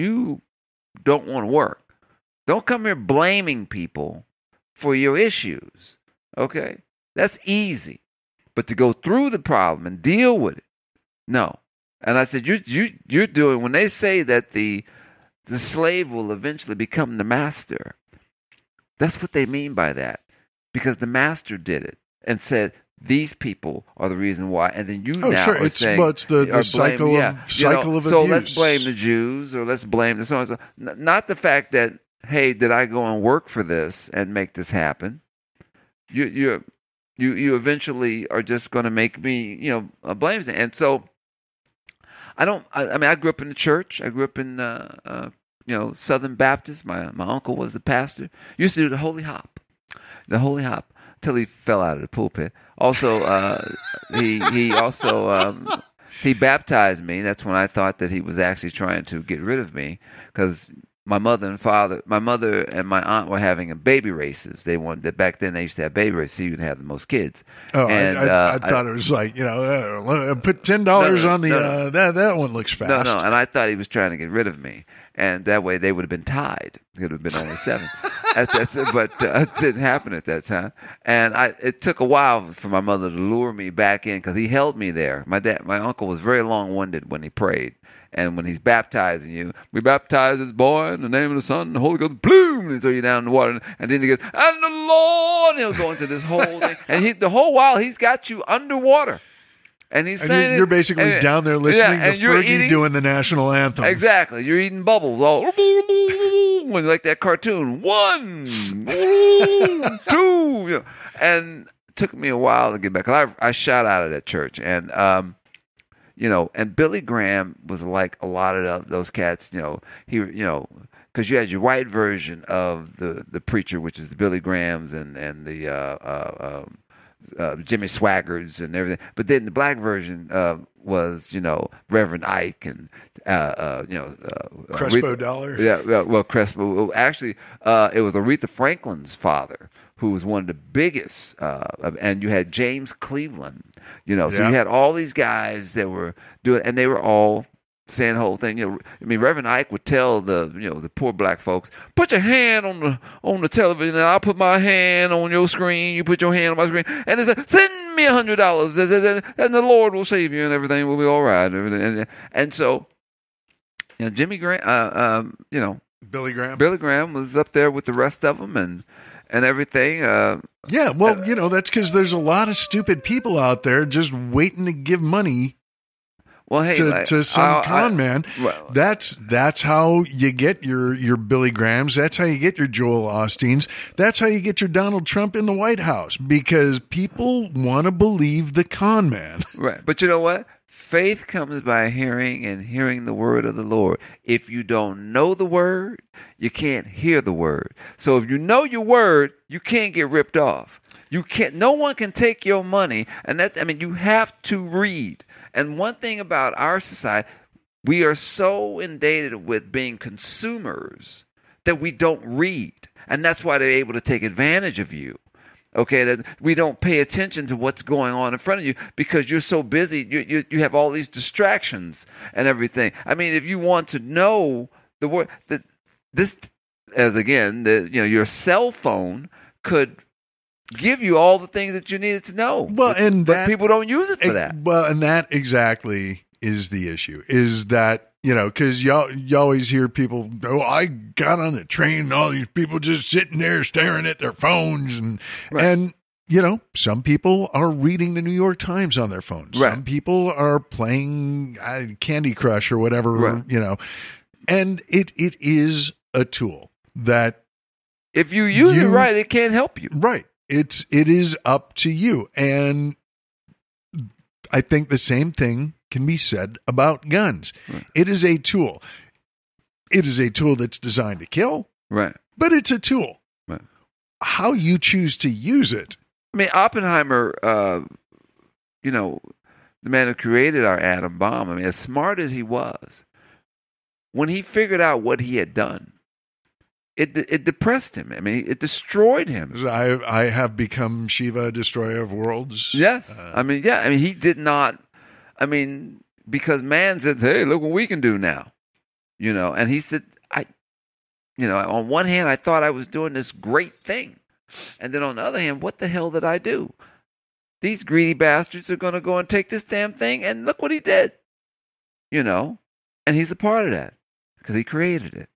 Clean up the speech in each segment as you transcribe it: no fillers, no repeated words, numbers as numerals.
you don't want to work. Don't come here blaming people for your issues. Okay? That's easy. But to go through the problem and deal with it, no. And I said, you're doing, when they say that the slave will eventually become the master, that's what they mean by that. Because the master did it and said, these people are the reason why. And then are saying... it's the cycle of so abuse. Let's blame the Jews, or let's blame the so-and-so. Not the fact that, hey, did I go and work for this and make this happen? You eventually are just going to make me, blame it. And so I grew up in the church. I grew up in, Southern Baptist. My uncle was the pastor. Used to do the Holy Hop. Till he fell out of the pulpit. Also, he baptized me. That's when I thought that he was actually trying to get rid of me, because my mother and my aunt were having baby races. They wanted that back then. They used to have baby races, so you could have the most kids. Oh, and I thought it was like, put $10 on the that one looks fast. No, and I thought he was trying to get rid of me, and that way they would have been tied. It would have been only 7. But it didn't happen at that time. And it took a while for my mother to lure me back in, because he held me there. My uncle was very long-winded when he prayed. And when he's baptizing you, we baptize this boy in the name of the Son and the Holy Ghost, bloom, and throw you down in the water. And then he goes, and the Lord, and he'll go into this whole thing. And the whole while, he's got you underwater. And he's saying, you're basically down there listening to Fergie doing the national anthem. Exactly. You're eating bubbles all like that cartoon. 1, 2. And it took me a while to get back. I shot out of that church. And, and Billy Graham was like a lot of those cats, because you had your white version of the preacher, which is the Billy Grahams and the Jimmy Swaggarts and everything. But then the black version was, Reverend Ike and, Crespo Dollar. Yeah, well, Crespo. Actually, it was Aretha Franklin's father, who was one of the biggest, and you had James Cleveland, so you had all these guys that were doing, and they were all saying the whole thing. Reverend Ike would tell the poor black folks, put your hand on the television, and I'll put my hand on your screen. You put your hand on my screen, and they said, send me $100, and the Lord will save you, and everything will be all right. And so, Jimmy Graham, Billy Graham. Billy Graham was up there with the rest of them, and everything. That's because there's a lot of stupid people out there just waiting to give money. Well, hey, to some con man. Well, that's how you get your Billy Grahams. That's how you get your Joel Osteens. That's how you get your Donald Trump in the White House, because people want to believe the con man. Right. But you know what? Faith comes by hearing, and hearing the word of the Lord. If you don't know the word, you can't hear the word. So if you know your word, you can't get ripped off. You can't. No one can take your money, and you have to read. And one thing about our society, we are so inundated with being consumers that we don't read. And that's why they're able to take advantage of you. Okay, that we don't pay attention to what's going on in front of you because you're so busy. You have all these distractions and everything. If you want to know the word, your cell phone could give you all the things that you needed to know. Well, but people don't use it for that. Well, and that exactly is the issue, is that, because you always hear people, I got on the train and all these people just sitting there staring at their phones. And some people are reading the New York Times on their phones. Right. Some people are playing Candy Crush or whatever, right. And it is a tool that if you use it right, it can help you. Right. It is up to you. And I think the same thing can be said about guns. Right. It is a tool. It is a tool that's designed to kill. Right. But it's a tool. Right. How you choose to use it. Oppenheimer, the man who created our atom bomb, as smart as he was, when he figured out what he had done, it depressed him. It destroyed him. I have become Shiva, destroyer of worlds. Yes. He did not. Because man said, hey, look what we can do now. And he said, on one hand, I thought I was doing this great thing. And then on the other hand, what the hell did I do? These greedy bastards are going to go and take this damn thing, and look what he did. And he's a part of that because he created it.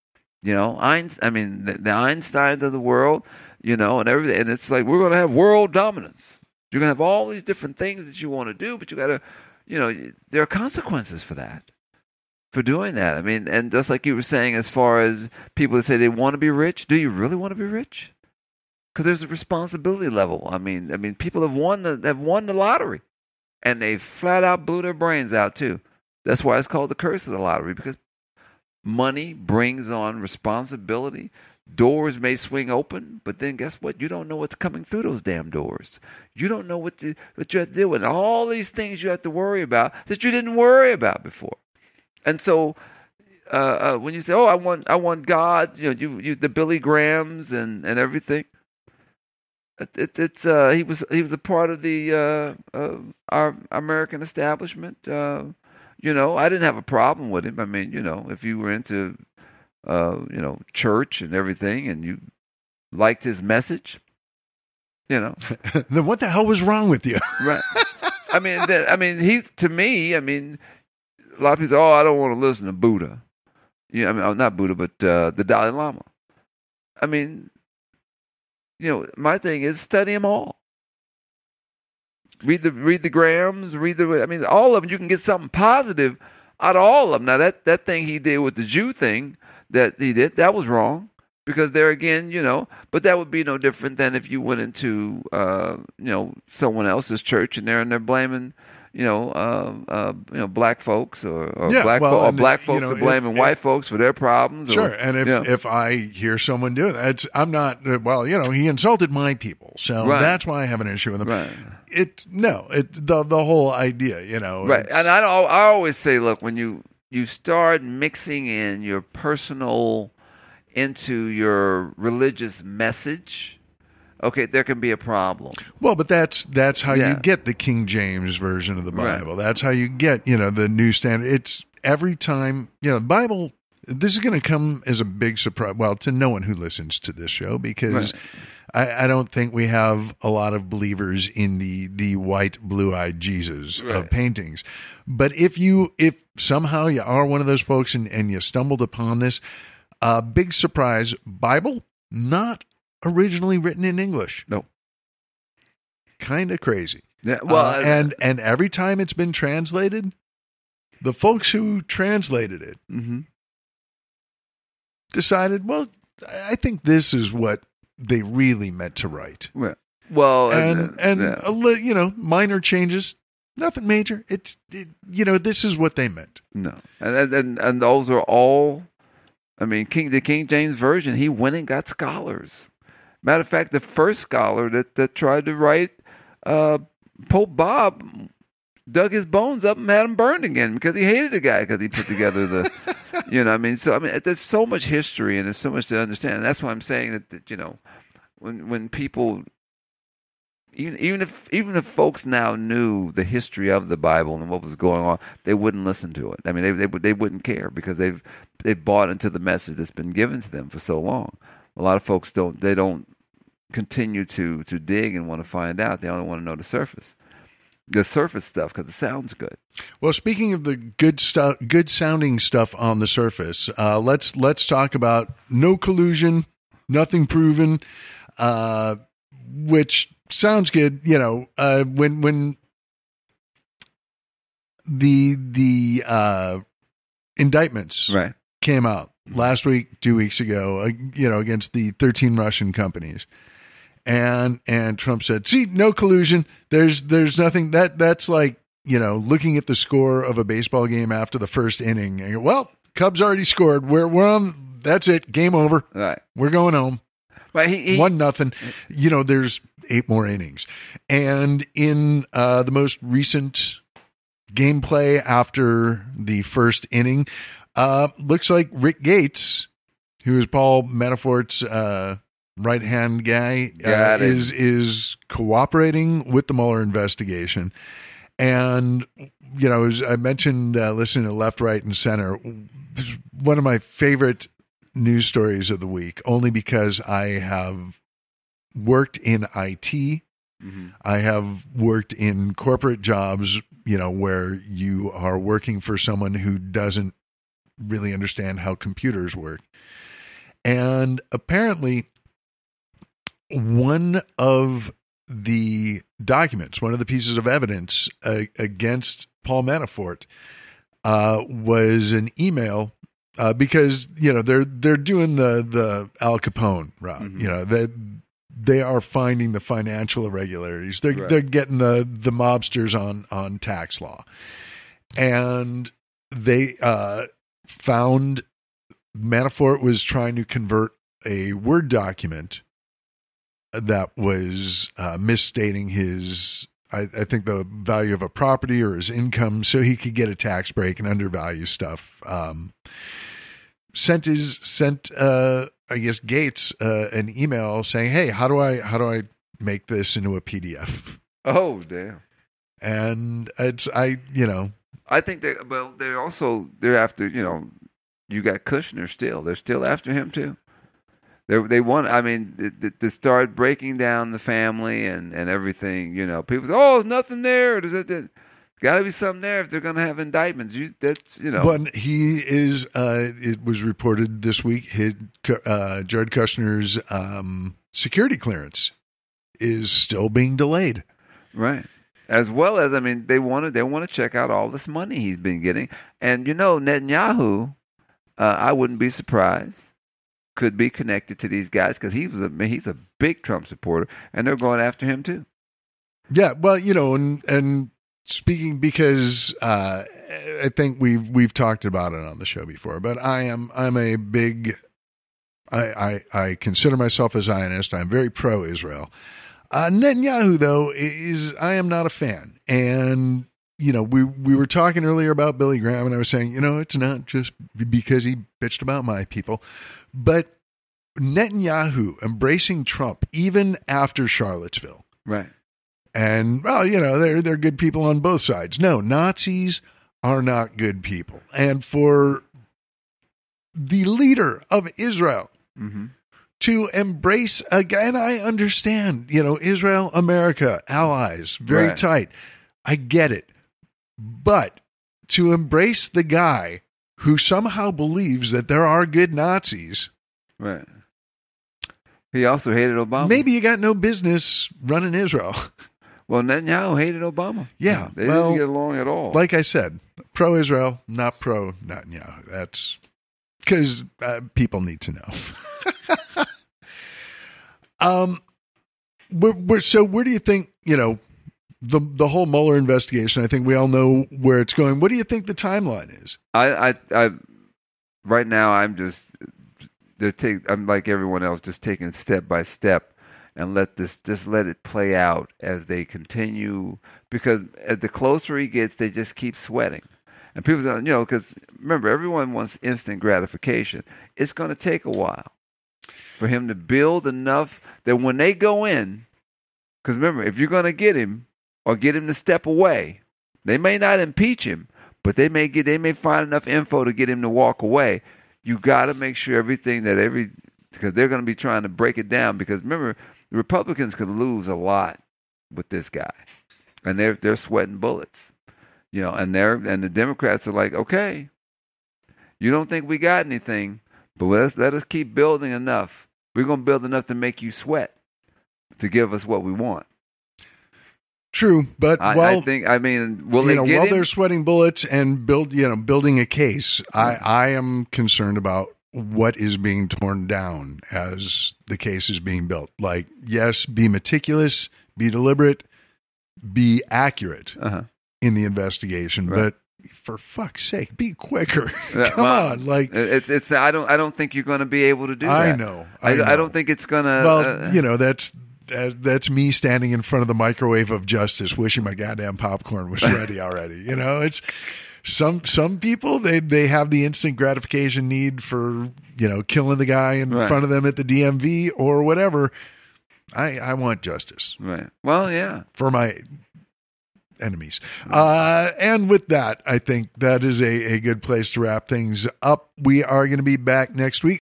The Einsteins of the world, and everything. And it's like, we're going to have world dominance. You're going to have all these different things that you want to do, but you got to, there are consequences for that, for doing that. And just like you were saying, as far as people that say they want to be rich, do you really want to be rich? Because there's a responsibility level. People have won the lottery, and they flat out blew their brains out too. That's why it's called the curse of the lottery, because money brings on responsibility. Doors may swing open, but then guess what? You don't know what's coming through those damn doors. You don't know what you have to deal with. All these things you have to worry about that you didn't worry about before. And so when you say, "Oh, I want God," you the Billy Grahams and everything. He was a part of the our American establishment. I didn't have a problem with him. If you were into church and everything, and you liked his message, then what the hell was wrong with you? Right. He, to me, a lot of people say, "Oh, I don't want to listen to Buddha." Not Buddha, but the Dalai Lama. My thing is study them all. Read the Grahams, all of them. You can get something positive out of all of them. Now that thing he did with the Jew thing that he did, that was wrong, because there again, but that would be no different than if you went into someone else's church and they're blaming black folks or black folks are blaming white folks for their problems. Sure, and if I hear someone do that, I'm not. He insulted my people, so that's why I have an issue with him. Right. The whole idea, Right, and I always say, look, when you start mixing in your personal into your religious message, okay, there can be a problem. Well, but that's how you get the King James version of the Bible. Right. That's how you get, the New Standard. It's every time, the Bible, this is going to come as a big surprise, well, to no one who listens to this show, because I don't think we have a lot of believers in the white, blue-eyed Jesus of paintings. But if somehow you are one of those folks and you stumbled upon this, big surprise, Bible, not originally written in English. No. Kind of crazy. Yeah, well, and every time it's been translated, the folks who translated it decided, well, I think this is what they really meant to write. Well, minor changes, nothing major. This is what they meant. No, and those are all. The King James Version, he went and got scholars. Matter of fact, the first scholar that tried to write Pope Bob dug his bones up and had him burned again because he hated the guy because he put together the, there's so much history and there's so much to understand. And that's why I'm saying that when people, even if folks now knew the history of the Bible and what was going on, they wouldn't listen to it. They wouldn't care because they've bought into the message that's been given to them for so long. A lot of folks don't continue to dig and want to find out. They only want to know the surface stuff because it sounds good. Well, speaking of the good sounding stuff on the surface, let's talk about no collusion, nothing proven, which sounds good. When the indictments came out last week, 2 weeks ago, against the 13 Russian companies. And Trump said, "See, no collusion. There's nothing." That's like, looking at the score of a baseball game after the first inning. And well, Cubs already scored. We're on. That's it. Game over. Right. We're going home. Right. 1-0. There's 8 more innings. And in the most recent gameplay after the first inning, looks like Rick Gates, who is Paul Manafort's right-hand guy, is cooperating with the Mueller investigation. And, as I mentioned, listening to Left, Right, and Center, one of my favorite news stories of the week, only because I have worked in IT. Mm-hmm. I have worked in corporate jobs, where you are working for someone who doesn't really understand how computers work. And apparently, one of the documents, one of the pieces of evidence against Paul Manafort was an email because they're doing the Al Capone route. Mm-hmm. They are finding the financial irregularities. They're getting the mobsters on tax law, and they found Manafort was trying to convert a Word document that was misstating his, I think, the value of a property or his income, so he could get a tax break and undervalue stuff. Sent I guess Gates an email saying, "Hey, how do I make this into a PDF?" Oh, damn! And I think they're after you got Kushner still. They're still after him too. They want, to start breaking down the family and everything. People say, "Oh, there's nothing there." There's got to be something there if they're going to have indictments. But he is. It was reported this week. Jared Kushner's security clearance is still being delayed. Right. As well as, they want to check out all this money he's been getting, and Netanyahu. I wouldn't be surprised. Could be connected to these guys because he's a big Trump supporter, and they're going after him too. Yeah, well, and speaking because I think we've talked about it on the show before, but I'm a big I consider myself a Zionist. I'm very pro-Israel. Netanyahu, though, I am not a fan, and we were talking earlier about Billy Graham, and I was saying, it's not just because he bitched about my people. But Netanyahu embracing Trump even after Charlottesville. Right. And, well, they're good people on both sides. No, Nazis are not good people. And for the leader of Israel mm-hmm. to embrace a guy, and I understand, Israel, America, allies, very right. tight. I get it. But to embrace the guy who somehow believes that there are good Nazis. Right. He also hated Obama. Maybe you got no business running Israel. Well, Netanyahu hated Obama. Yeah. They didn't get along at all. Like I said, pro-Israel, not pro-Netanyahu. That's because people need to know. So where do you think, the whole Mueller investigation, I think we all know where it's going. What do you think the timeline is? I right now I'm like everyone else, just taking it step by step and let it play out as they continue, because as the closer he gets, they just keep sweating. And people say, because remember, everyone wants instant gratification. It's going to take a while for him to build enough that when they go in, because remember, if you're going to get him, or get him to step away. They may not impeach him, but they may find enough info to get him to walk away. You got to make sure everything because they're going to be trying to break it down. Because remember, the Republicans could lose a lot with this guy, and they're sweating bullets, and the Democrats are like, okay, you don't think we got anything, but let us keep building enough. We're going to build enough to make you sweat to give us what we want. True, but I think will they get while him? They're sweating bullets and building a case, I am concerned about what is being torn down as the case is being built. Like, yes, be meticulous, be deliberate, be accurate in the investigation, but for fuck's sake, be quicker. Come on, like it's. I don't think you're going to be able to do that. I know. I don't think it's going to. Well, that's me standing in front of the microwave of justice, wishing my goddamn popcorn was ready already. It's some people they have the instant gratification need for killing the guy in front of them at the DMV or whatever. I want justice. Right. Well, yeah. For my enemies. And with that, I think that is a good place to wrap things up. We are going to be back next week.